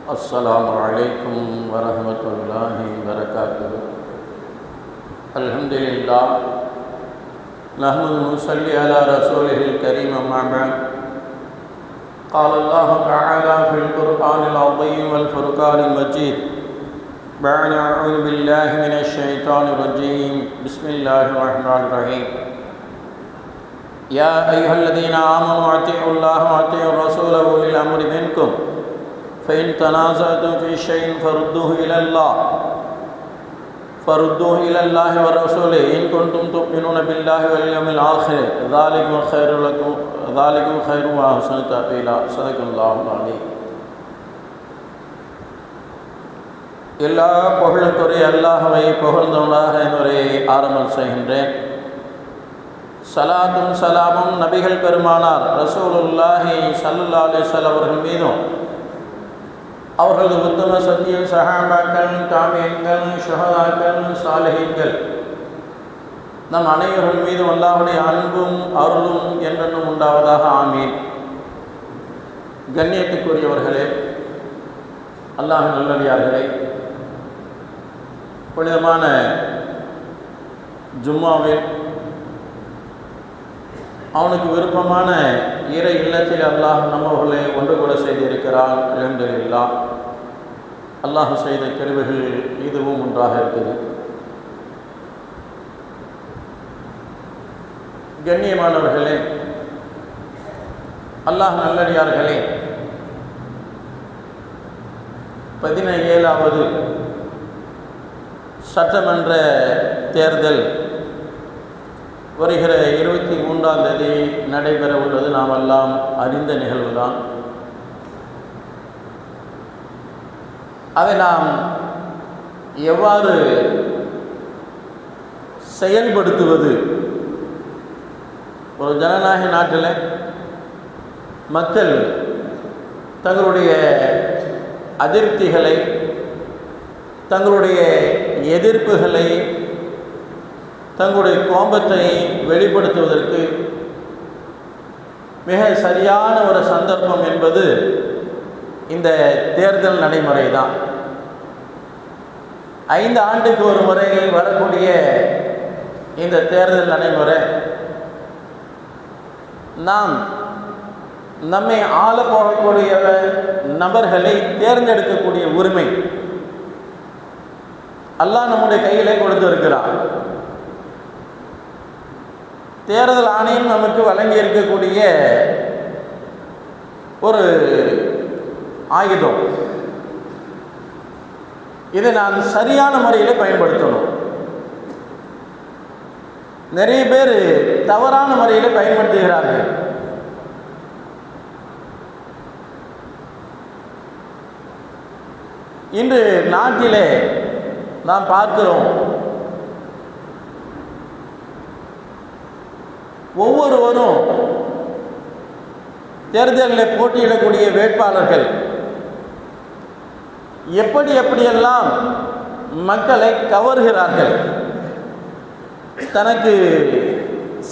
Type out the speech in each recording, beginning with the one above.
السلام عليكم ورحمة الله وبركاته. الحمد لله نحمده ونصلي على رسوله الكريم أما بعد. قال الله تعالى في القرآن العظيم والفرقان المجيد بعد أعوذ بالله من الشيطان الرجيم بسم الله الرحمن الرحيم. يا أيها الذين آمنوا أطيعوا الله وأطيعوا الرسول وأولي الأمر منكم فإن تنازعتم في شيء فردوه إلى الله ورسوله إن كنتم تؤمنون بالله واليوم الآخر ذلكم خير وأحسن تأويلا. صدق الله العظيم. எல்லா புகழுக்குரிய அல்லாஹ்வை புகழ்ந்தவனாக என்னுடைய ஆரம்பம் செய்கின்றேன். சலாத்தும் சலாமும் நபிகள் பெருமானார் ரசூலுல்லாஹி ஸல்லல்லாஹு அலைஹி வஸல்லம் அவர்கள் மீதும் அவர்களது உத்தம சத்திய சஹாபாக்கள், தாபிஈன்கள், ஷுஹதாக்கள், சாலிஹீன்கள் நம் அனைவர்கள் மீதும் அல்லாஹ்வுடைய அன்பும் அருளும் என்றென்றும் உண்டாவதாக. ஆமீன். கண்ணியத்துக்குரியவர்களே, அல்லாஹ் நல்லடியார்களே, புனிதமான ஜும்மாவில் அவனுக்கு விருப்பமான இறை இல்லத்தில் அல்லாஹ் நம்மவர்களை ஒன்று கூட செய்திருக்கிறான். அல்ஹம்துலில்லாஹ். அல்லாஹ் செய்த கிருபைகள் இதுவும் ஒன்றாக இருக்குது. கண்ணியமானவர்களே, அல்லாஹ் நல்லடியார்களே, 17வது சட்டமன்ற தேர்தல் வருகிற 23ஆம் தேதி நடைபெற உள்ளது நாம் எல்லாம் அறிந்த நிகழ்வுதான். அதை நாம் எவ்வாறு செயல்படுத்துவது? ஒரு ஜனநாயக நாட்டில் மக்கள் தங்களுடைய அதிருப்திகளை, தங்களுடைய எதிர்ப்புகளை, தங்களுடைய கோபத்தை வெளிப்படுத்துவதற்கு மிக சரியான ஒரு சந்தர்ப்பம் என்பது இந்த தேர்தல் நடைமுறை தான். 5 ஆண்டுக்கு ஒரு முறை வரக்கூடிய இந்த தேர்தல் நடைமுறை நாம் நம்மை ஆள போகக்கூடிய நபர்களை தேர்ந்தெடுக்கக்கூடிய உரிமை அல்லாஹ் நம்முடைய கையிலே கொடுத்திருக்கிறார். தேர்தல் ஆணையம் நமக்கு வழங்கி இருக்கக்கூடிய ஒரு ஆயுதம். இதை நான் சரியான முறையில் பயன்படுத்தணும். நிறைய பேர் தவறான முறையில் பயன்படுத்துகிறார்கள். இன்று நாட்டிலே நாம் பார்க்கிறோம், ஒவ்வொருவரும் தேர்தலில் போட்டியிடக்கூடிய வேட்பாளர்கள் எப்படியெல்லாம் மக்களை கவர்கிறார்கள். தனக்கு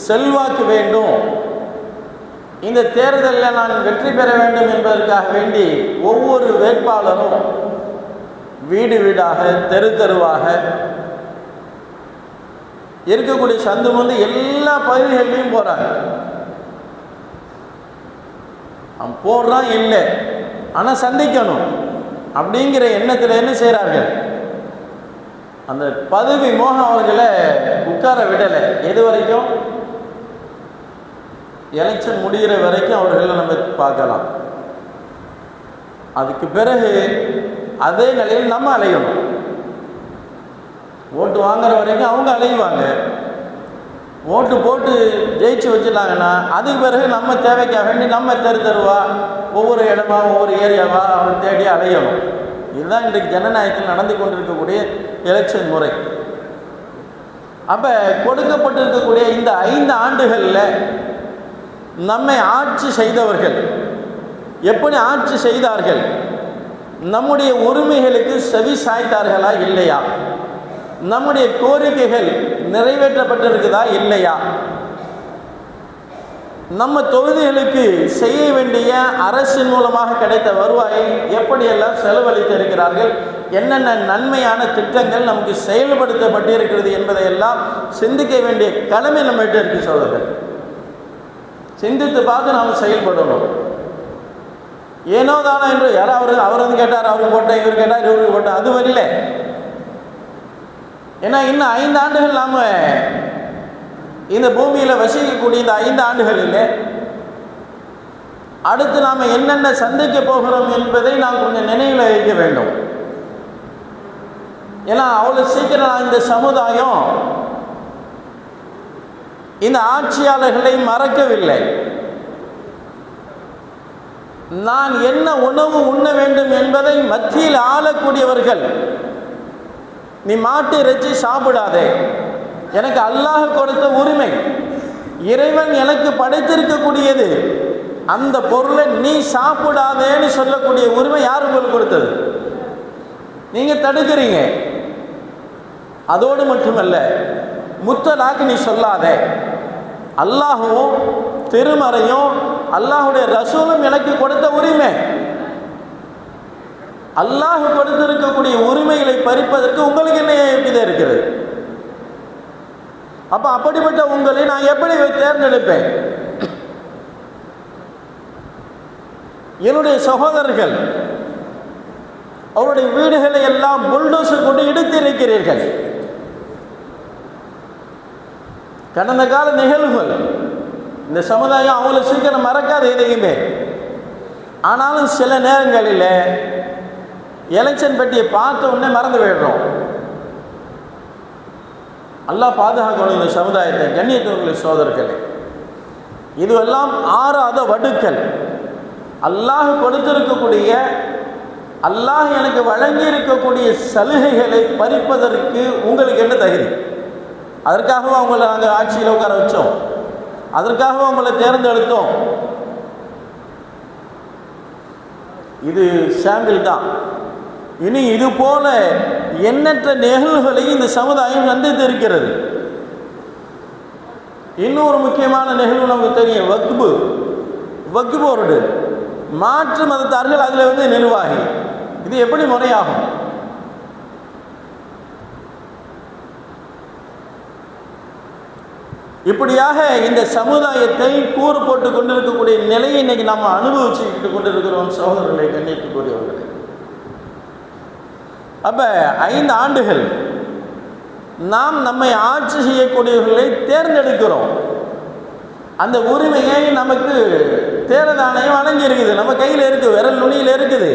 செல்வாக்கு வேண்டும், இந்த தேர்தலில் நான் வெற்றி பெற வேண்டும் என்பதற்காக வேண்டி ஒவ்வொரு வேட்பாளரும் வீடு வீடாக, தெரு தெருவாக இருக்கக்கூடிய சந்து வந்து எல்லா பகுதிகளிலையும் போகிறாங்க. அவன் போடுறான் இல்லை, ஆனால் சந்திக்கணும் அப்படிங்கிற எண்ணத்தில் என்ன செய்கிறார்கள்? அந்த பதவி மோகம் அவர்களை உட்கார விடலை. எது வரைக்கும்? எலெக்ஷன் முடிகிற வரைக்கும் அவர்களை நம்ம பார்க்கலாம். அதுக்கு பிறகு அதே நிலையில் நம்ம அலையணும். ஓட்டு வாங்குற வரைக்கும் அவங்க அலைவாங்க. ஓட்டு போட்டு ஜெயிச்சு வச்சுட்டாங்கன்னா அதுக்கு பிறகு நம்ம தேவைக்காக வேண்டி நம்ம தெரு தெருவா, ஒவ்வொரு இடமா, ஒவ்வொரு ஏரியாவா அவன் தேடி அலையணும். இதுதான் இன்றைக்கு ஜனநாயகத்தில் நடந்து கொண்டிருக்கக்கூடிய எலெக்ஷன் முறை. அப்போ கொடுக்கப்பட்டிருக்கக்கூடிய இந்த 5 ஆண்டுகளில் நம்மை ஆட்சி செய்தவர்கள் எப்படி ஆட்சி செய்தார்கள்? நம்முடைய உரிமைகளுக்கு செவி சாய்த்தார்களா இல்லையா? நம்முடைய கோரிக்கைகள் நிறைவேற்றப்பட்டிருக்குதா இல்லையா? நம்ம தொகுதிகளுக்கு செய்ய வேண்டிய அரசின் மூலமாக கிடைத்த வருவாயை எப்படியெல்லாம் செலவழித்திருக்கிறார்கள், என்னென்ன நன்மையான திட்டங்கள் நமக்கு செயல்படுத்தப்பட்டிருக்கிறது என்பதையெல்லாம் சிந்திக்க வேண்டிய கடமை நம்மகிட்ட இருக்கு சோதரர்கள். சிந்தித்து பார்த்து நாம் செயல்படணும். ஏனோ தானோ என்று யாராவது அவர் வந்து கேட்டார், அவருக்கு போட்டேன், இவர் கேட்டார், இவருக்கு போட்டேன், அது வரல. ஏன்னா இன்னும் 5 ஆண்டுகள் நாம் இந்த பூமியில் வசிக்கக்கூடிய இந்த 5 ஆண்டுகளில் அடுத்து நாம் என்னென்ன சந்திக்க போகிறோம் என்பதை நாம் கொஞ்சம் நினைவில் வைக்க வேண்டும். ஏன்னா அவ்வளோ சீக்கிரம் இந்த சமுதாயம் இந்த ஆட்சியாளர்களை மறக்கவில்லை. நான் என்ன உணவு உண்ண வேண்டும் என்பதை மத்தியில் ஆளக்கூடியவர்கள், நீ மாட்டு இறைச்சி சாப்பிடாதே, எனக்கு அல்லாஹ் கொடுத்த உரிமை, இறைவன் எனக்கு படைத்திருக்கக்கூடியது, அந்த பொருளை நீ சாப்பிடாதேன்னு சொல்லக்கூடிய உரிமை யார் உங்களுக்கு கொடுத்தது? நீங்கள் தடுக்கிறீங்க. அதோடு மட்டுமல்ல, முத்தலாக்கு நீ சொல்லாதே, அல்லாஹும் திருமறையும் அல்லாஹுடைய ரசூலும் எனக்கு கொடுத்த உரிமை. அல்லாஹ் கொடுத்திருக்கக்கூடிய உரிமைகளை பறிப்பதற்கு உங்களுக்கு என்ன எப்படி இருக்கிறது? அப்ப அப்படிப்பட்ட உங்களை நான் எப்படி தேர்ந்தெடுப்பேன்? என்னுடைய சகோதரர்கள் அவருடைய வீடுகளை எல்லாம் புல்டோசர் கொண்டு இடித்திருக்கிறீர்கள். கடந்த கால நிகழ்வுகள் இந்த சமுதாயம் அவங்கள சீக்கிரம் மறக்காது எதையுமே. ஆனாலும் சில நேரங்களில் எலெக்ஷன் பற்றியை பார்த்த உடனே மறந்து போயிடுறோம். அல்லாஹ் பாதுகாக்கணும் இந்த சமுதாயத்தை. கண்ணியத்துக்குரிய சோதரர்களே, இதுவெல்லாம் ஆறாத வடுக்கள். அல்லாஹ் கொடுத்திருக்கக்கூடிய, அல்லாஹ் எனக்கு வழங்கி இருக்கக்கூடிய சலுகைகளை பறிப்பதற்கு உங்களுக்கு என்ன தகுதி? அதற்காகவே அவங்களை நாங்கள் ஆட்சியில் உட்கார வச்சோம், அதற்காகவே அவங்களை தேர்ந்தெடுத்தோம். இது சாம்பிள் தான். இனி இது போல எண்ணற்ற நிகழ்வுகளை இந்த சமுதாயம் சந்தித்து இருக்கிறது. இன்னொரு முக்கியமான நிகழ்வு நமக்கு தெரியும், வக்ஃப் போர்டு. மாற்று மதத்தார்கள் அதில் வந்து நிர்வாகி. இது எப்படி முறையாகும்? இப்படியாக இந்த சமுதாயத்தை கூறு போட்டு கொண்டிருக்கக்கூடிய நிலையை இன்னைக்கு நாம் அனுபவிச்சுக்கிட்டு கொண்டிருக்கிறோம் சகோதரர்களை, கண்ணியத்துக்குரியவர்களே. அப்ப 5 ஆண்டுகள் நாம் நம்மை ஆட்சி செய்யக்கூடியவர்களை தேர்ந்தெடுக்கிறோம். அந்த உரிமையை நமக்கு தேர்தல் ஆணையம் வழங்கி இருக்குது, நம்ம கையில் இருக்குது, விரல் நுனியில் இருக்குது.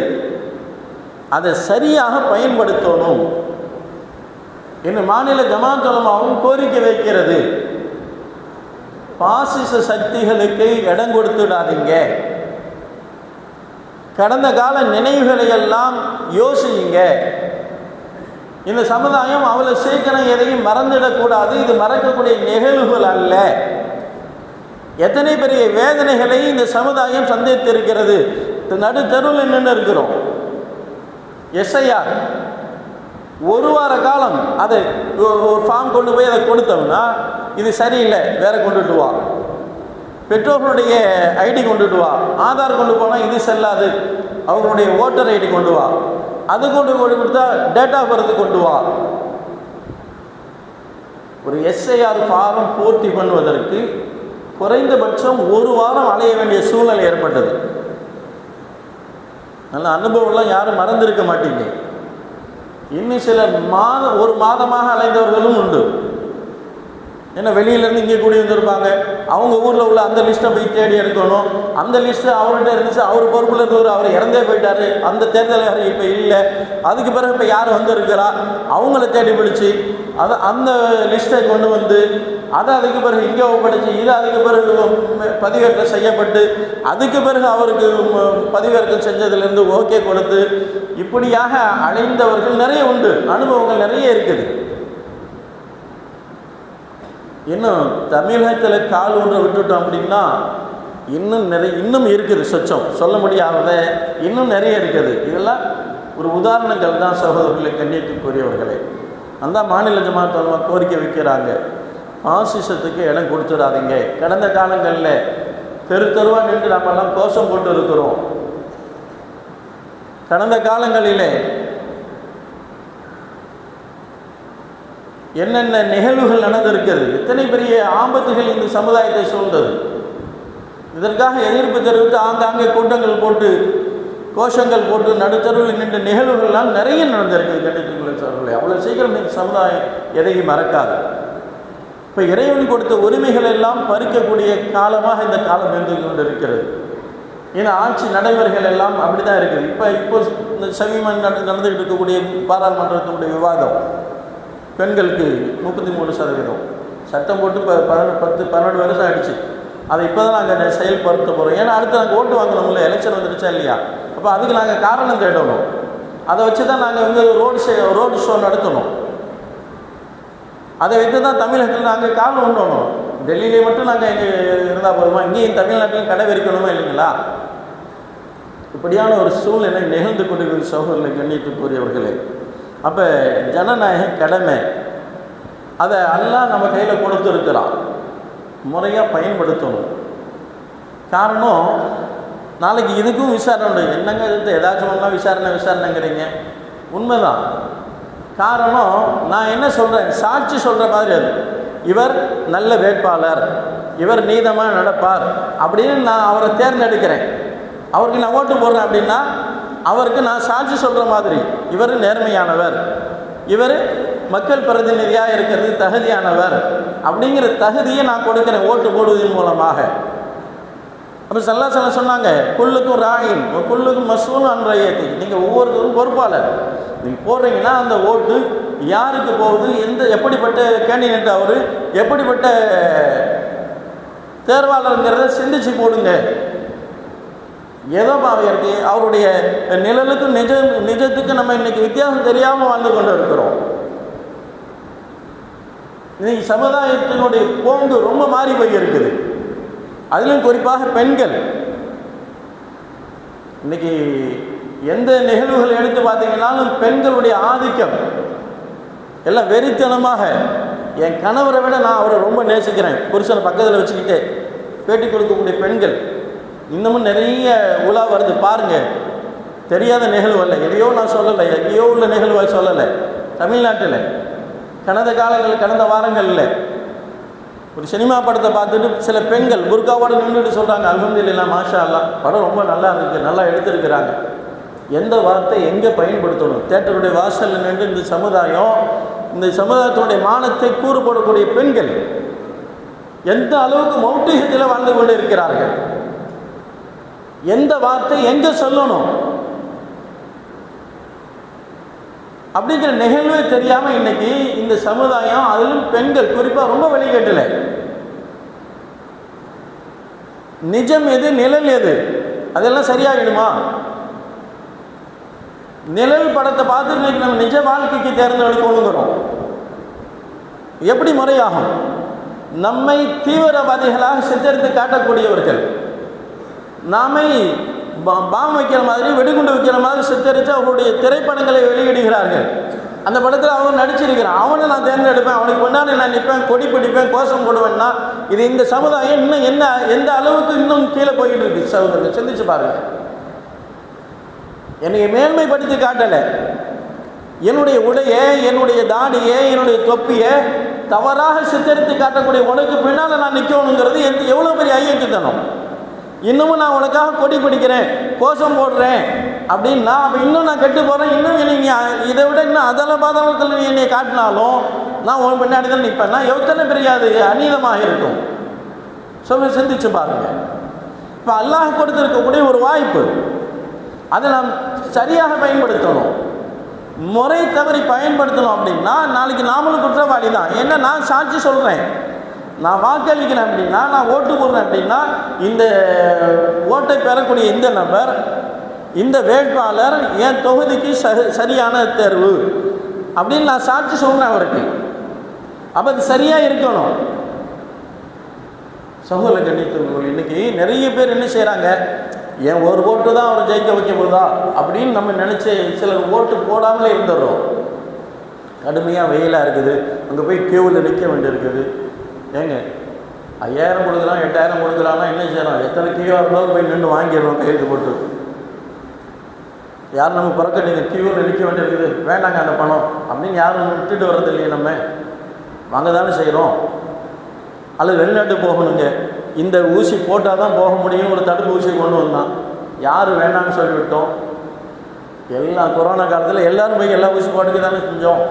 அதை சரியாக பயன்படுத்தணும் என்று மாநில ஜமாத் உலமாவும் கோரிக்கை வைக்கிறது. பாசிச சக்திகளுக்கு இடம் கொடுத்துடாதீங்க. கடந்த கால நினைவுகளை எல்லாம் யோசிங்க. இந்த சமுதாயம் அவ்வளோ சீக்கிரம் எதையும் மறந்துடக்கூடாது. இது மறக்கக்கூடிய நிகழ்வுகள் அல்ல. எத்தனை பெரிய வேதனைகளை இந்த சமுதாயம் சந்தித்திருக்கிறது. நடு தெருவில் நின்று இருக்கிறோம். எஸ்ஐஆர் ஒரு வார காலம் அதை ஒரு ஃபார்ம் கொண்டு போய் அதை கொடுத்தோம்னா, இது சரியில்லை, வேற கொண்டுட்டு வா. பெற்றோர்களுடைய ஐடி கொண்டுட்டு வா. ஆதார் கொண்டு போனால் இது செல்லாது, அவங்களுடைய ஓட்டர் ஐடி கொண்டு வா. அது கொண்டு கொடுத்தா டேட் ஆஃப் பர்த் கொண்டு வா. ஒரு எஸ்ஐஆர் ஃபார்ம் பூர்த்தி பண்ணுவதற்கு குறைந்தபட்சம் ஒரு வாரம் அலைய வேண்டிய சூழ்நிலை ஏற்பட்டது. நல்ல அனுபவம்லாம் யாரும் மறந்திருக்க மாட்டீங்க. இன்னும் சிலர் ஒரு மாதமாக அலைந்தவர்களும் உண்டு. ஏன்னா வெளியிலேருந்து இங்கே கூடி வந்திருப்பாங்க. அவங்க ஊரில் உள்ள அந்த லிஸ்ட்டை போய் தேடி எடுக்கணும். அந்த லிஸ்ட்டு அவர்கிட்ட இருந்துச்சு, அவர் பொறுப்பில் இருந்தவர் அவர் இறந்தே போயிட்டார், அந்த தேர்தல் யாரும் இப்போ இல்லை. அதுக்கு பிறகு இப்போ யார் வந்திருக்கிறா அவங்கள தேடி பிடிச்சி அந்த லிஸ்ட்டை கொண்டு வந்து அதை அதுக்கு பிறகு இங்கே ஒப்படைச்சி, இது அதுக்கு பிறகு பதிவேற்றம் செய்யப்பட்டு, அதுக்கு பிறகு அவருக்கு பதிவேற்றம் செஞ்சதுலேருந்து ஓகே கொடுத்து, இப்படியாக அடைந்தவர்கள் நிறைய உண்டு. அனுபவங்கள் நிறைய இருக்குது. இன்னும் தமிழகத்தில் கால் ஒன்றை விட்டுட்டோம் அப்படின்னா இன்னும் இருக்குது. சொச்சம் சொல்ல முடியாதத இன்னும் நிறைய இருக்குது. இதெல்லாம் ஒரு உதாரணங்கள் தான் சகோதரர்களை, கண்ணியத்துக்குரியவர்களே. அந்த மாநில ஜமாத் உலமா கோரிக்கை வைக்கிறாங்க, பாசிசத்துக்கு இடம் கொடுத்துடாதீங்க. கடந்த காலங்களில் தெருவாக நின்று நம்மெல்லாம் கோஷம் போட்டு இருக்கிறோம். கடந்த காலங்களிலே என்னென்ன நிகழ்வுகள் நடந்திருக்கிறது, எத்தனை பெரிய ஆபத்துகள் இந்த சமுதாயத்தை சூழ்ந்தது. இதற்காக எதிர்ப்பு தெரிவித்து ஆங்காங்கே கூட்டங்கள் போட்டு கோஷங்கள் போட்டு நடுத்தருவில் நின்ற நிகழ்வுகள்லாம் நிறைய நடந்திருக்குது. கண்டித்துக்குள்ள சொல்ல அவ்வளோ சீக்கிரம் இந்த சமுதாயம் எதையும் மறக்காது. இப்போ இறைவன் கொடுத்த உரிமைகள் எல்லாம் பறிக்கக்கூடிய காலமாக இந்த காலம் இருந்து கொண்டு இருக்கிறது. ஏன்னா ஆட்சி நடைமுறைகள் எல்லாம் அப்படி தான் இருக்குது. இப்போ இந்த சமீபம் நடந்துகிட்டு இருக்கக்கூடிய பாராளுமன்றத்தினுடைய விவாதம், பெண்களுக்கு 33% சட்டம் போட்டு 10-12 வருஷம் ஆயிடுச்சு. அதை இப்போ தான் நாங்கள் செயல்படுத்த போகிறோம். ஏன்னா அடுத்து நாங்கள் ஓட்டு வாங்கணும்ல, எலெக்ஷன் வந்துடுச்சா இல்லையா? அப்போ அதுக்கு நாங்கள் காரணம் தேடணும். அதை வச்சு தான் நாங்கள் வந்து ரோடு ஷோ நடத்தணும். அதை வைத்து தான் தமிழகத்தில் நாங்கள் காரணம் உண்டணும். டெல்லியிலே மட்டும் நாங்கள் எங்கே இருந்தால் போதுமா? இங்கேயும் தமிழ்நாட்டிலும் கடைபிடிக்கணுமா இல்லைங்களா? இப்படியான ஒரு சூழ்நிலை நிகழ்ந்து கொண்டிருக்கிற சகோதரர்களை கண்ணியத்துக்குரியவர்களே, அப்போ ஜனநாயக கடமை அதை அல்லாஹ் நம்ம கையில் கொடுத்துருக்கிறான், முறையாக பயன்படுத்தணும். காரணம், நாளைக்கு இதுக்கும் விசாரணை உண்டு. என்னங்க இது ஏதாச்சும் ஒன்றா விசாரணைங்கிறீங்க? உண்மைதான். காரணம், நான் என்ன சொல்கிறேன், சாட்சி சொல்கிற மாதிரி அது இவர் நல்ல வேட்பாளர், இவர் நீதமாக நடப்பார் அப்படின்னு நான் அவரை தேர்ந்தெடுக்கிறேன். அவருக்கு நான் ஓட்டு போடுறேன் அப்படின்னா அவருக்கு நான் சாட்சி சொல்கிற மாதிரி இவர் நேர்மையானவர், இவர் மக்கள் பிரதிநிதியாக இருக்கிறது தகுதியானவர் அப்படிங்கிற தகுதியை நான் கொடுக்குறேன் ஓட்டு போடுவதன் மூலமாக. அப்போ ஸல்லல்லாஹு சொன்னாங்க, குல்லுக்கும் ராயின் குல்லுக்கும் மஸ்ஊல் அன் ரய்யத்தி, நீங்கள் ஒவ்வொருத்தரும் பொறுப்பாளர். நீங்கள் போடுறீங்கன்னா அந்த ஓட்டு யாருக்கு போகுது, எப்படிப்பட்ட கேண்டிடேட், அவர் எப்படிப்பட்ட தேர்வாளருங்கிறத சிந்திச்சு போடுங்க. ஏதோ பாவையருக்கு அவருடைய நிழலுக்கும் நிஜத்துக்கும் நம்ம இன்னைக்கு வித்தியாசம் தெரியாமல் வாழ்ந்து கொண்டு இருக்கிறோம். இன்னைக்கு சமுதாயத்தினுடைய போங்கு ரொம்ப மாறி போய் இருக்குது. அதிலும் குறிப்பாக பெண்கள். இன்னைக்கு எந்த நிகழ்வுகள் எடுத்து பார்த்தீங்கன்னாலும் பெண்களுடைய ஆதிக்கம் எல்லாம் வெறித்தனமாக. என் கணவரை விட நான் அவரை ரொம்ப நேசிக்கிறேன், புருஷனை பக்கத்தில் வச்சுக்கிட்டே பேட்டி கொடுக்கக்கூடிய பெண்கள் இன்னமும் நிறைய உலா வருது பாருங்க. தெரியாத நிகழ்வு அல்ல, எதையோ நான் சொல்லலை, எங்கேயோ உள்ள நிகழ்வை சொல்லலை. தமிழ்நாட்டில் கடந்த வாரங்களில் ஒரு சினிமா படத்தை பார்த்துட்டு சில பெண்கள் புர்காவோடு நின்றுட்டு சொல்கிறாங்க, அல்ஹம்துலில்லாஹ் மாஷா அல்லாஹ் படம் ரொம்ப நல்லா இருக்குது, நல்லா எடுத்திருக்கிறாங்க. எந்த வார்த்தை எங்கே பயன்படுத்தணும்? தேட்டருடைய வாசலில் நின்று இந்த சமுதாயத்தினுடைய மானத்தை கூறு போடக்கூடிய பெண்கள் எந்த அளவுக்கு மௌட்டிகத்தில் வாழ்ந்து கொண்டு இருக்கிறார்கள். எந்த வார்த்தை எங்கே சொல்லணும் அப்படிங்கிற நிகழ்வே தெரியாமல் இன்னைக்கு இந்த சமுதாயம், அதிலும் பெண்கள் குறிப்பாக ரொம்ப வெளிக்கட்டல. நிஜம் எது, நிழல் எது, அதெல்லாம் சரியாகிடுமா? நிழல் படத்தை பார்த்து இன்னைக்கு நம்ம நிஜ வாழ்க்கைக்கு தேர்ந்தெடுக்கணுங்கிறோம். எப்படி முறையாகும்? நம்மை தீவிரவாதிகளாக சித்தரித்து காட்டக்கூடியவர்கள், நாமை பாம் வைக்கிற மாதிரி வெடிகுண்டு வைக்கிற மாதிரி சித்தரித்து அவருடைய திரைப்படங்களை வெளியிடுகிறார்கள். அந்த படத்தில் அவன் நடிச்சிருக்கிறான், அவனை நான் தேர்ந்தெடுப்பேன், அவனுக்கு முன்னாடி நான் நிற்பேன், கொடி பிடிப்பேன், கோஷம் போடுவேன்னா இது இந்த சமுதாயம் இன்னும் எந்த அளவுக்கு இன்னும் கீழே போயிட்டு இருக்கு. சகோதரர்கள் சிந்திச்சு பாருங்க. என்னை மேன்மைப்படுத்தி காட்டலை, என்னுடைய உடையை, என்னுடைய தாடியை, என்னுடைய தொப்பியை தவறாக சித்தரித்து காட்டக்கூடிய உனக்கு பின்னால் நான் நிற்கணுங்கிறது எவ்வளோ பெரிய ஐயக்குத்தனம். இன்னமும் நான் உனக்காக கொடி பிடிக்கிறேன், கோஷம் போடுறேன் அப்படின்னா அப்போ இன்னும் நான் கெட்டு போகிறேன். இன்னும் என்னை இதை விட இன்னும் பாதாளத்தில் நீ என்னை காட்டினாலும் நான் உன் பின்னாடி தான் நிற்பேன். நான் எத்தனை பெரிய அது அநீதமாக இருக்கும். சிந்திச்சு பாருங்க. இப்போ அல்லாஹ் கொடுத்துருக்கக்கூடிய ஒரு வாய்ப்பு, அதை நாம் சரியாக பயன்படுத்தணும். முறை தவறி பயன்படுத்தணும் அப்படின்னா நாளைக்கு நாமளும் குற்றவாளி தான். ஏன்னா நான் சாட்சி சொல்கிறேன், நான் வாக்களிக்கிறேன் அப்படின்னா, நான் ஓட்டு போடுறேன் அப்படின்னா, இந்த ஓட்டை பெறக்கூடிய இந்த நபர், இந்த வேட்பாளர் என் தொகுதிக்கு சரியான தேர்வு அப்படின்னு நான் சாட்சி சொல்கிறேன் அவருக்கு. அப்போ அது சரியாக இருக்கணும். சகோதர கண்ணியத்தவர்கள், இன்னைக்கு நிறைய பேர் என்ன செய்கிறாங்க, ஏன் ஒரு ஓட்டு தான் அவர் ஜெயிக்க வைக்க போதா அப்படின்னு நம்ம நினச்சி சிலர் ஓட்டு போடாமலே இருந்துடுறோம். கடுமையாக வெயிலாக இருக்குது, அங்கே போய் கியூவில் நிற்க வேண்டியிருக்குது. ஏங்க 5000 கொடுக்குறான், 8000 கொடுக்குறான்னா என்ன செய்யறோம்? எத்தனை கியூ இருந்தாலும் போய் நின்று வாங்கிடுறோம் கையெழுத்து போட்டு. யாரும் நம்ம பிறக்க நீங்கள் கியூவில் நிற்க வேண்டியிருக்குது, வேண்டாங்க அந்த பணம் அப்படின்னு யாரும் விட்டுட்டு வர்றது இல்லையே. நம்ம வாங்க தானே செய்கிறோம். அல்லது வெளிநாட்டு போகணுங்க, இந்த ஊசி போட்டால் தான் போக முடியும், ஒரு தடுப்பு ஊசி கொண்டு வந்தான். யார் வேண்டாம்னு சொல்லிவிட்டோம்? எல்லாம் கொரோனா காலத்தில் எல்லோரும் போய் எல்லா ஊசி போட்டுக்கு தானே செஞ்சோம்.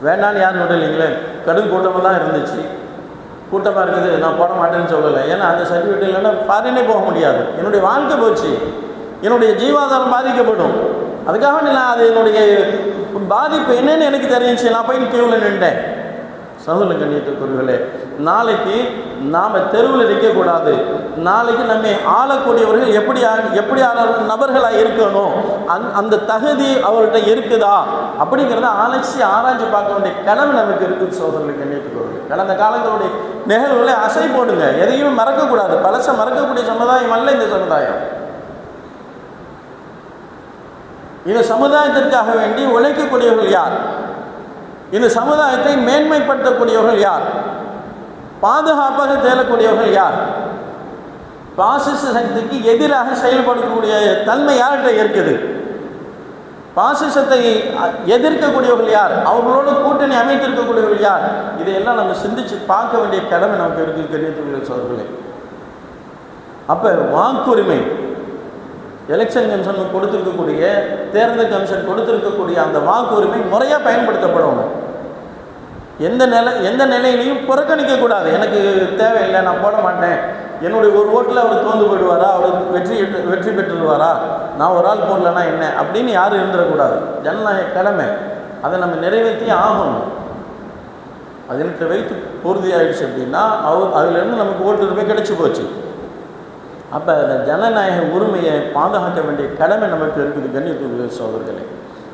வேண்டான்னு யாரும் விடலைங்களே. கடும் கூட்டமாக தான் இருந்துச்சு. கூட்டமாக இருக்குது, நான் போட மாட்டேன்னு சொல்லலை. ஏன்னா அந்த சர்டிஃபிகேட் இல்லைன்னா ஃபாரினே போக முடியாது. என்னுடைய வாழ்க்கை போச்சு, என்னுடைய ஜீவாதாரம் பாதிக்கப்படும். அதுக்காக நான் அது என்னுடைய பாதிப்பு என்னன்னு எனக்கு தெரிஞ்சிச்சு. நான் போய் கியூவில் நின்றேன். சகோதர கண்ணியத்துக்குரியவர்களே, நாளைக்கு நாம் தெருவில் நிற்கக்கூடாது. நாளைக்கு நம்மை ஆளக்கூடியவர்கள் எப்படியான நபர்களாக இருக்கணும், அந்த தகுதி அவர்கிட்ட இருக்குதா அப்படிங்கிறத ஆராய்ச்சி பார்க்க வேண்டிய கடமை நமக்கு இருக்குது. சகோதரர்களுக்கு கண்ணியத்துக்குரியவர்களே, கடந்த காலங்களுடைய நிகழ்வுகளை அசை போடுங்க. எதையுமே மறக்கக்கூடாது. பழச மறக்கக்கூடிய சமுதாயம் அல்ல இந்த சமுதாயம். இந்த சமுதாயத்திற்காக வேண்டி உழைக்கக்கூடியவர்கள் யார்? இந்த சமுதாயத்தை மேன்மைப்படுத்தக்கூடியவர்கள் யார்? பாதுகாப்பாக தேடக்கூடியவர்கள் யார்? பாசிச சக்திக்கு எதிராக செயல்படக்கூடிய தன்மை யார்கிட்ட இருக்குது? பாசிசத்தை எதிர்க்கக்கூடியவர்கள் யார்? அவர்களோடு கூட்டணி அமைத்திருக்கக்கூடியவர்கள் யார்? இதையெல்லாம் நம்ம சிந்திச்சு பார்க்க வேண்டிய கடமை நமக்கு இருக்கு. கண்ணியத்துக்குரிய சகோதரர்களே, அப்போ வாக்குரிமை எலெக்ஷன் கமிஷன் கொடுத்துருக்கக்கூடிய, தேர்தல் கமிஷன் கொடுத்துருக்கக்கூடிய அந்த வாக்குரிமை முறையாக பயன்படுத்தப்படணும். எந்த நிலையிலையும் புறக்கணிக்கக்கூடாது. எனக்கு தேவையில்லை, நான் போட மாட்டேன், என்னுடைய ஒரு ஓட்டில் அவர் தோந்து போயிடுவாரா, அவர் வெற்றி பெற்றுடுவாரா, நான் ஒரு ஆள் போடலன்னா என்ன அப்படின்னு யாரும் இருந்துடக்கூடாது. ஜனநாயக கடமை, அதை நம்ம நிறைவேற்றி ஆகணும். அதற்கு வைத்து உறுதி ஆகிடுச்சு அப்படின்னா அதுலேருந்து நமக்கு ஓட்டுரிமை கிடைச்சி போச்சு. அப்போ அந்த ஜனநாயக உரிமையை பாதுகாக்க வேண்டிய கடமை நமக்கு இருக்குது. கண்ணியத்துக்குரிய சகோதரர்களே,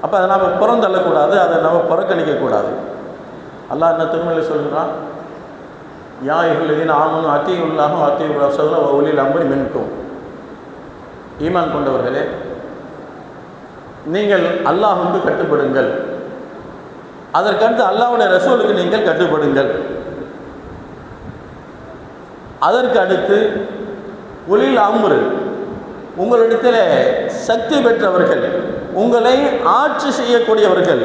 அப்போ அதை நாம் புறந்தள்ளக்கூடாது, அதை நம்ம புறக்கணிக்கக்கூடாது. அல்லாஹ் என்ன திருமலையில் சொல்கிறான், யா அய்யுஹல்லதீன ஆமனூ அத்தீஉல்லாஹ வ அத்தீஉர் ரசூல வ உலில் அம்ரி மின்கும். ஈமான் கொண்டவர்களே, நீங்கள் அல்லாஹ்வுக்கு கட்டுப்படுங்கள், அதற்கடுத்து அல்லாஹ்வுடைய ரசூலுக்கு நீங்கள் கட்டுப்படுங்கள். அதற்கு அடுத்து உலில் அம்ரு, உங்களிடத்தில் சக்தி பெற்றவர்கள், உங்களை ஆட்சி செய்யக்கூடியவர்கள்,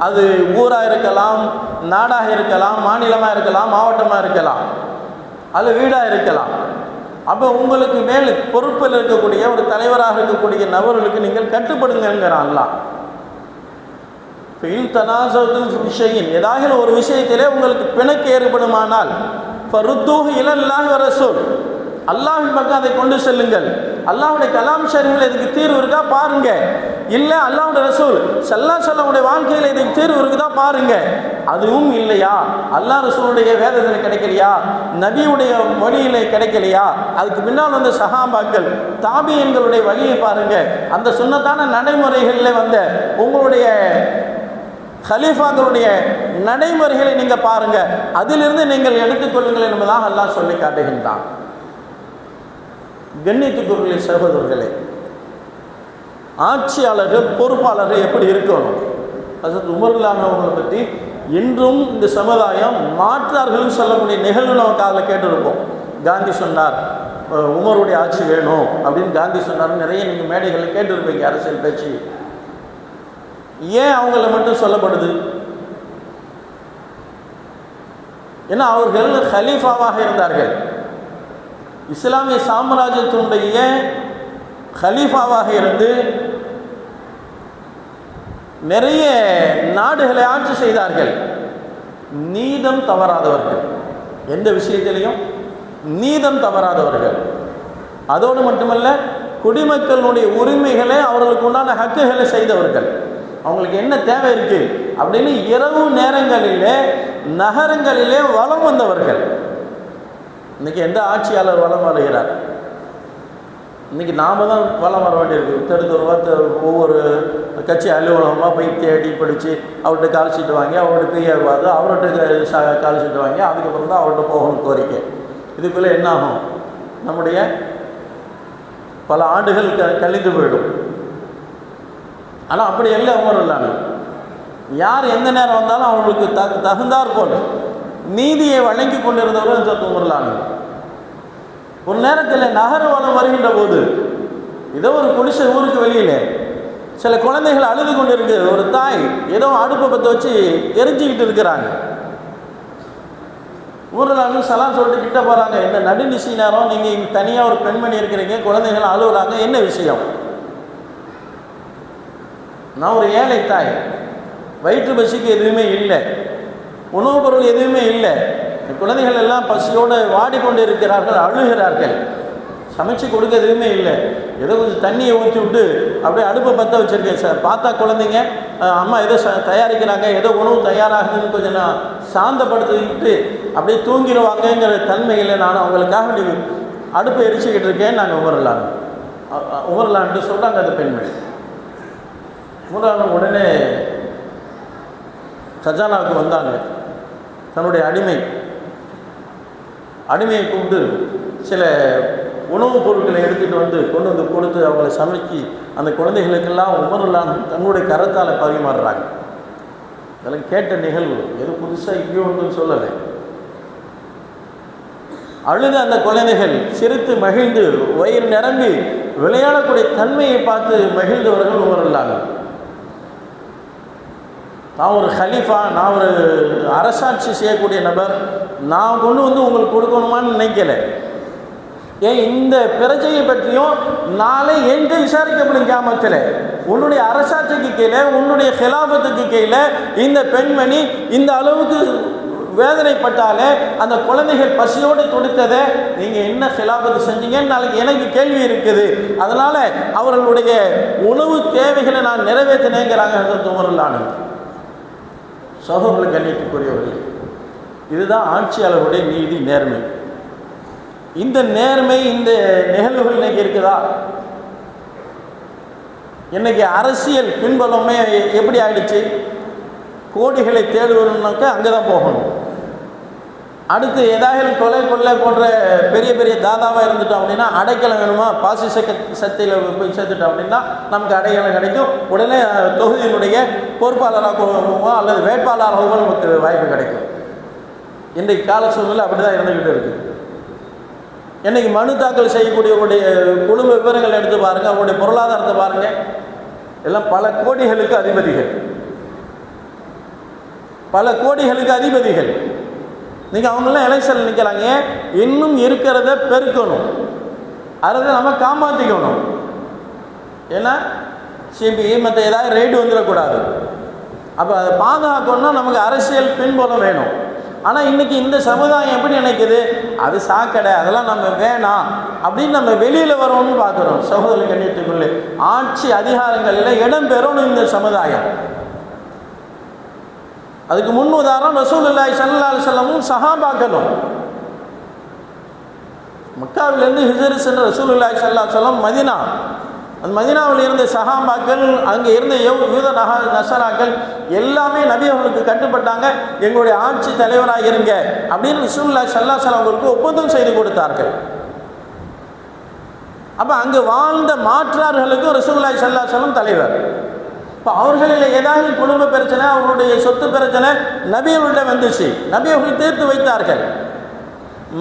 அது ஊராக இருக்கலாம், நாடாக இருக்கலாம், மாநிலமாக இருக்கலாம், மாவட்டமாக இருக்கலாம், அது வீடாக இருக்கலாம். அப்போ உங்களுக்கு மேல் பொறுப்பில் இருக்கக்கூடிய ஒரு தலைவராக இருக்கக்கூடிய நபர்களுக்கு நீங்கள் கட்டுப்படுங்கிறான் அல்லாஹ். விஷயம் ஏதாவது ஒரு விஷயத்திலே உங்களுக்கு பிணக்கு ஏற்படுமானால் ஃபருத்தூஹு இலல்லாஹி வ ரசூல், அல்லாஹ்வின் பக்கம் அதை கொண்டு செல்லுங்கள். அல்லாஹ்வுடைய கலாம் ஷரீஃபில் இதுக்கு தீர்வு இருக்கா பாருங்க. இல்லை அல்லாஹ்வுடைய ரசூல் ஸல்லல்லாஹு அலைஹி வஸல்லம் வாழ்க்கையில் இதுக்கு தீர்வு இருக்குதா பாருங்க. அதுவும் இல்லையா, அல்லாஹ் ரசூலுடைய வேதத்தில் கிடைக்கலையா, நபியுடைய மொழியிலே கிடைக்கலையா, அதுக்கு பின்னால் வந்த சஹாபாக்கள் தாபியன்களுடைய வழியை பாருங்க. அந்த சுன்னத்தான நடைமுறைகளில் வந்த உங்களுடைய ஹலீஃபாக்களுடைய நடைமுறைகளை நீங்கள் பாருங்க, அதிலிருந்து நீங்கள் எடுத்துக்கொள்ளுங்கள் என்பதாக அல்லாஹ் சொல்லி காட்டுகின்றான். கண்ணியத்துக்குரிய சகோதரர்களே, ஆட்சியாளர்கள் பொறுப்பாளர்கள் எப்படி இருக்கணும்? ஹஜ்ரத் உமர் அவர்களை பற்றி இன்றும் இந்த சமுதாயம் மாற்றார்கள் சொல்லக்கூடிய நிகழ்வு நம்ம காதில் கேட்டிருப்போம். காந்தி சொன்னார் உமருடைய ஆட்சி வேணும் அப்படின்னு காந்தி சொன்னார். நிறைய நீங்கள் மேடைகளில் கேட்டிருப்பீங்க அரசியல் பேச்சு. ஏன் அவங்கள மட்டும் சொல்லப்படுது? ஏன்னா அவர்கள் ஹலீஃபாவாக இருந்தார்கள். இஸ்லாமிய சாம்ராஜ்யத்தினுடைய ஹலீஃபாவாக இருந்து நிறைய நாடுகளை ஆட்சி செய்தார்கள். நீதம் தவறாதவர்கள், எந்த விஷயத்திலையும் நீதம் தவறாதவர்கள். அதோடு மட்டுமல்ல, குடிமக்களுடைய உரிமைகளை அவர்களுக்கு உண்டான ஹக்குகளை செய்தவர்கள். அவங்களுக்கு என்ன தேவை இருக்கு அப்படின்னு இரவு நேரங்களிலே நகரங்களிலே வலம் வந்தவர்கள். இன்னைக்கு எந்த ஆட்சியாளர் வலம் வருகிறார்? இன்னைக்கு நாம தான் வலம் வர வேண்டியிருக்கு. ஒவ்வொரு கட்சி அலுவலகமாக போய் தேடி படித்து அவர்கிட்ட கால் ஷீட்டு வாங்கி, அவர்கிட்ட பிஆர் பார்த்து அவர்கிட்ட கால் ஷீட்டு வாங்கி அதுக்கப்புறம் தான் அவர்கிட்ட போகணும் கோரிக்கை. இதுக்குள்ளே என்ன ஆகும்? நம்முடைய பல ஆண்டுகள் கழிந்து போயிடும். ஆனால் அப்படி எல்லாம் உமர் இல்லாமல் யார் எந்த நேரம் வந்தாலும் அவங்களுக்கு தகுந்தார் போல் நீதியை வழங்கி கொண்டிருந்தவர் ஹஜ்ரத் உமர்லான். ஒரு நேரத்தில் நகர்வலம் வருகின்ற போது ஏதோ ஒரு குடிசை ஊருக்கு வெளியில் சில குழந்தைகள் அழுது கொண்டு இருக்கு. ஒரு தாய் ஏதோ அடுப்பை பற்ற வச்சு எரிஞ்சிக்கிட்டு இருக்கிறாங்க. ஊரில் சலாம் சொல்லிட்டு கிட்ட போகிறாங்க. இந்த நடுநிசி நேரம் நீங்கள் தனியாக ஒரு பெண்மணி இருக்கிறீங்க, குழந்தைகள் அழுகுறாங்க, என்ன விஷயம்? நான் ஒரு ஏழை தாய், வயிற்று பசிக்கு எதுவுமே இல்லை, உணவுப் பொருள் எதுவுமே இல்லை, குழந்தைகள் எல்லாம் பசியோடு வாடிக்கொண்டு இருக்கிறார்கள், அழுகிறார்கள், சமைச்சு கொடுக்க எதுவுமே இல்லை, ஏதோ கொஞ்சம் தண்ணியை ஊற்றி விட்டு அப்படியே அடுப்பை பற்ற வச்சுருக்கேன் சார். பார்த்தா குழந்தைங்க அம்மா ஏதோ தயாரிக்கிறாங்க, ஏதோ உணவு தயாராகுதுன்னு கொஞ்சம் நான் சாந்தப்படுத்திக்கிட்டு அப்படியே தூங்கிடுவாங்கங்கிற தன்மையில் நான் அவங்களுக்காக அடுப்பை எரிச்சிக்கிட்டு இருக்கேன். நாங்கள் உமரலான்ட்டு சொல்கிறாங்க அந்த பெண்மணி. உமரலான் உடனே கஜானாவுக்கு வந்தாங்க. தன்னுடைய அடிமையை கூப்பிட்டு சில உணவுப் பொருட்களை எடுத்துகிட்டு வந்து கொண்டு வந்து கொடுத்து அவங்களை சமைச்சு அந்த குழந்தைகளுக்கெல்லாம் உமரலான் தன்னுடைய கரத்தால் பரிமாறுறாங்க. அதெல்லாம் கேட்ட நிகழ்வு, எது புதுசாக இப்படியோ ஒன்றும் சொல்லலை. அழுத அந்த குழந்தைகள் சிரித்து மகிழ்ந்து வயிறு நிரம்பி விளையாடக்கூடிய தன்மையை பார்த்து மகிழ்ந்தவர்கள் உமரலான். நான் ஒரு ஹலீஃபா, நான் ஒரு அரசாட்சி செய்யக்கூடிய நபர், நான் கொண்டு வந்து உங்களுக்கு கொடுக்கணுமான்னு நினைக்கல. ஏன் இந்த பிரச்சனையை பற்றியும் நாளை எங்கே விசாரிக்கப்படும் கியாமத்தில்? உன்னுடைய அரசாட்சிக்கு கீழே, உன்னுடைய ஹிலாபத்துக்கு கீழே இந்த பெண்மணி இந்த அளவுக்கு வேதனைப்பட்டாலே, அந்த குழந்தைகள் பசியோடு துடித்ததை நீங்கள் என்ன ஹிலாபத்து செஞ்சீங்கன்னு நாளைக்கு எனக்கு கேள்வி இருக்குது. அதனால் அவர்களுடைய உணவு தேவைகளை நான் நிறைவேற்றினேங்கிறாங்க ஹஜ்ரத் உமருல்லாஹ். சகோதரர்கள் கண்ணியத்துக்குரியவர்கள், இதுதான் ஆட்சியாளர்களுடைய நீதி, நேர்மை. இந்த நேர்மை இந்த நிகழ்வுகள் இன்னைக்கு இருக்குதா? இன்னைக்கு அரசியல் பின்பலமே எப்படி ஆயிடுச்சு? கோடிகளை தேடுவதுனாக்க அங்கே தான் போகணும். அடுத்து ஏதாவது கொலை போன்ற பெரிய பெரிய தாதாவாக இருந்துட்டோம் அப்படின்னா அடைக்கலம் வேணுமா, பாசி சக்தியில் போய் சேர்த்துட்டோம் அப்படின்னா நமக்கு அடைக்கலம் கிடைக்கும். உடனே தொகுதியினுடைய பொறுப்பாளராகவோ அல்லது வேட்பாளராகவோ நமக்கு வாய்ப்பு கிடைக்கும். இன்றைக்கு கால சூழ்நிலை அப்படி தான் இருந்துக்கிட்டு இருக்குது. இன்றைக்கி மனு தாக்கல் செய்யக்கூடியவருடைய குடும்ப விவரங்கள் எடுத்து பாருங்கள், அவருடைய பொருளாதாரத்தை பாருங்கள், எல்லாம் பல கோடிகளுக்கு அதிபதிகள். நீங்கள் அவங்களாம் எலெக்ஷன் நிற்கிறாங்க. இன்னும் இருக்கிறத பெருக்கணும், அதை நம்ம காப்பாற்றிக்கணும். ஏன்னா சிபிஐ மற்ற ஏதாவது ரைடு வந்துடக்கூடாது. அப்போ அதை பாதுகாக்கணும்னா நமக்கு அரசியல் பின்புலம் வேணும். ஆனால் இன்றைக்கி இந்த சமுதாயம் எப்படி நினைக்குது? அது சாக்கடை, அதெல்லாம் நம்ம வேணாம் அப்படின்னு நம்ம வெளியில் வரோம்னு பார்க்குறோம். சகோதரர்கள் கண்ணியத்துக்குள்ளே ஆட்சி அதிகாரங்களில் இடம் பெறணும் இந்த சமுதாயம். அதுக்கு முன் உதாரணம் ரசூலுல்லாஹி ஸல்லல்லாஹு அலைஹி வஸல்லம் சஹாபாக்களும். மக்காவிலிருந்து ஹிஜ்ரத் சென்ற ரசூலுல்லாஹி ஸல்லல்லாஹு அலைஹி வஸல்லம் மதீனா, அந்த மதீனாவில் இருந்த சஹாபாக்கள், அங்கே இருந்த யூத நஸராக்கள் எல்லாமே நபி அவர்களுக்கு கட்டுப்பட்டாங்க. எங்களுடைய ஆட்சி தலைவராக இருங்க அப்படின்னு ரசூலுல்லாஹி ஸல்லல்லாஹு அலைஹி வஸல்லம் அவர்களுக்கு ஒப்பந்தம் செய்து கொடுத்தார்கள். அப்போ அங்கே வாழ்ந்த மாற்றார்களுக்கும் ரசூலுல்லாஹி ஸல்லல்லாஹு அலைஹி வஸல்லம் தலைவர். இப்போ அவர்களில் ஏதாவது குடும்ப பிரச்சனை, அவர்களுடைய சொத்து பிரச்சனை நபி அவர்களிடம் வந்துச்சு. நபி அவர்கள் தீர்த்து வைத்தார்கள்.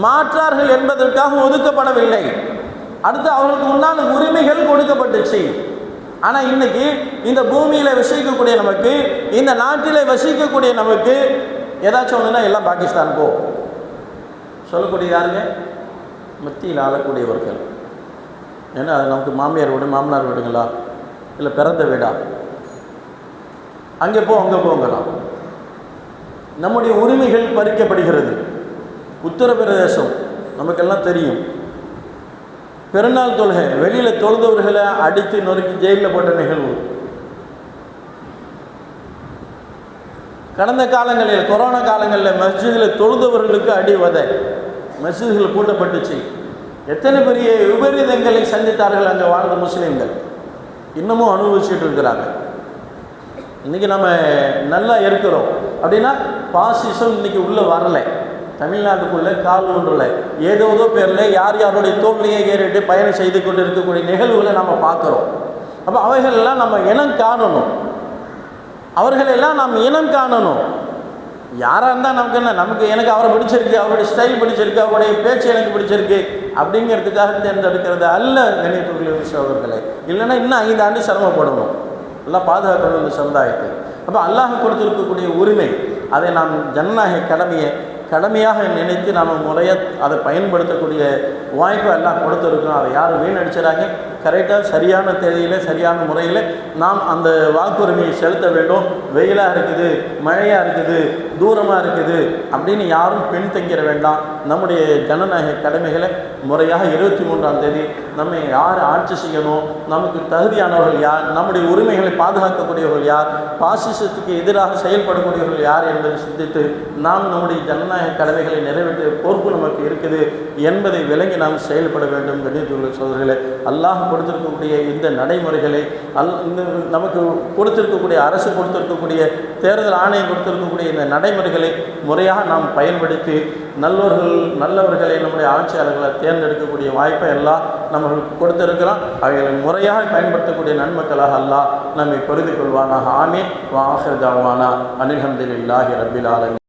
மாற்றார்கள் என்பதற்காக ஒதுக்கப்படவில்லை. அடுத்து அவர்களுக்கு முன்னால் உரிமைகள் கொடுக்கப்பட்டுச்சு. ஆனால் இன்னைக்கு இந்த பூமியில் வசிக்கக்கூடிய நமக்கு, இந்த நாட்டில் வசிக்கக்கூடிய நமக்கு ஏதாச்சும் ஒன்றுனா எல்லாம் பாகிஸ்தான் போ சொல்லக்கூடிய யாருங்க? மத்தியில் ஆளக்கூடியவர்கள். ஏன்னா அது நமக்கு மாமியார் வீடு, மாமனார் வீடுங்களா, இல்லை பிறந்த வீடா? அங்கே போங்கலாம். நம்முடைய உரிமைகள் பறிக்கப்படுகிறது. உத்தரப்பிரதேசம் நமக்கெல்லாம் தெரியும். பெருநாள் தொழுகை வெளியில் தொழுதவர்களை அடித்து நொறுக்கி ஜெயிலில் போட்ட நிகழ்வு. கடந்த காலங்களில், கொரோனா காலங்களில் மஸ்ஜிதில் தொழுதவர்களுக்கு அடி உதை, மஸ்ஜிதுகள் பூட்டப்பட்டுச்சு. எத்தனை பெரிய விபரீதங்களை சந்தித்தார்கள் அங்கே வாழ்ந்த முஸ்லீம்கள். இன்னமும் அனுபவிச்சுட்டு இருக்கிறாங்க. இன்றைக்கி நம்ம நல்லா இருக்கிறோம் அப்படின்னா பாசிசம் இன்றைக்கி உள்ளே வரலை. தமிழ்நாட்டுக்குள்ளே கால் ஒன்றில் ஏதோ பேரில் யாருடைய தோல்லையே ஏறிட்டு பயணம் செய்து கொண்டு இருக்கக்கூடிய நிகழ்வுகளை நம்ம பார்க்குறோம். அப்போ அவைகளெல்லாம் நம்ம இனம் காணணும், அவர்களெல்லாம் நாம் இனம் காணணும். யாராக இருந்தால் நமக்கு என்ன, எனக்கு அவரை பிடிச்சிருக்கு, அவருடைய ஸ்டைல் பிடிச்சிருக்கு, அவருடைய பேச்சு எனக்கு பிடிச்சிருக்கு அப்படிங்கிறதுக்காக தேர்ந்தெடுக்கிறது அல்ல கணியத்துக்குரிய சகோதரர்களே. இல்லைன்னா இன்னும் 5 ஆண்டு சிரமப்படணும். எல்லாம் பாதுகாக்கணும் இந்த சமுதாயத்தை. அப்போ அல்லாஹ் கொடுத்துருக்கக்கூடிய உரிமை, அதை நாம் ஜனநாயக கடமையாக நினைத்து நாம் முறையாக அதை பயன்படுத்தக்கூடிய வாய்ப்பு எல்லாம் கொடுத்துருக்கோம். அதை யாரும் வீணடிச்சிடாங்க. கரெக்டாக சரியான தேதியில் சரியான முறையில் நாம் அந்த வாக்குரிமையை செலுத்த வேண்டும். வெயிலாக இருக்குது, மழையாக இருக்குது, தூரமாக இருக்குது அப்படின்னு யாரும் பின்தங்கிட வேண்டாம். நம்முடைய ஜனநாயக கடமைகளை முறையாக 23ஆம் தேதி நம்மை யார் ஆட்சி செய்யணும், நமக்கு தகுதியானவர்கள் யார், நம்முடைய உரிமைகளை பாதுகாக்கக்கூடியவர்கள் யார், பாசிசத்துக்கு எதிராக செயல்படக்கூடியவர்கள் யார் என்பதை சிந்தித்து நாம் நம்முடைய ஜனநாயக கடமைகளை நிறைவேற்ற பொறுப்பு நமக்கு இருக்குது என்பதை விளங்கி நாம் செயல்பட வேண்டும். கணியத்துள்ள சோதரிகளே, அல்லாஹ் கொடுத்திருக்கக்கூடிய இந்த நடைமுறைகளை நமக்கு கொடுத்திருக்கக்கூடிய அரசு கொடுத்திருக்கக்கூடிய தேர்தல் ஆணையம் கொடுத்திருக்கக்கூடிய இந்த நடைமுறைகளை முறையாக நாம் பயன்படுத்தி நல்லவர்களை நம்முடைய ஆட்சியாளர்களை தேர்ந்தெடுக்கக்கூடிய வாய்ப்பை எல்லாம் நம்மளுக்கு கொடுத்திருக்கிறோம். அவைகளை முறையாக பயன்படுத்தக்கூடிய நன்மக்களாக அல்லாஹ் நம்மை பொருந்திக் கொள்வானாக. ஆமீன். வ ஆகிர் தஅவானா அனில் ஹம்துலில்லாஹி ரப்பில் ஆலமீன்.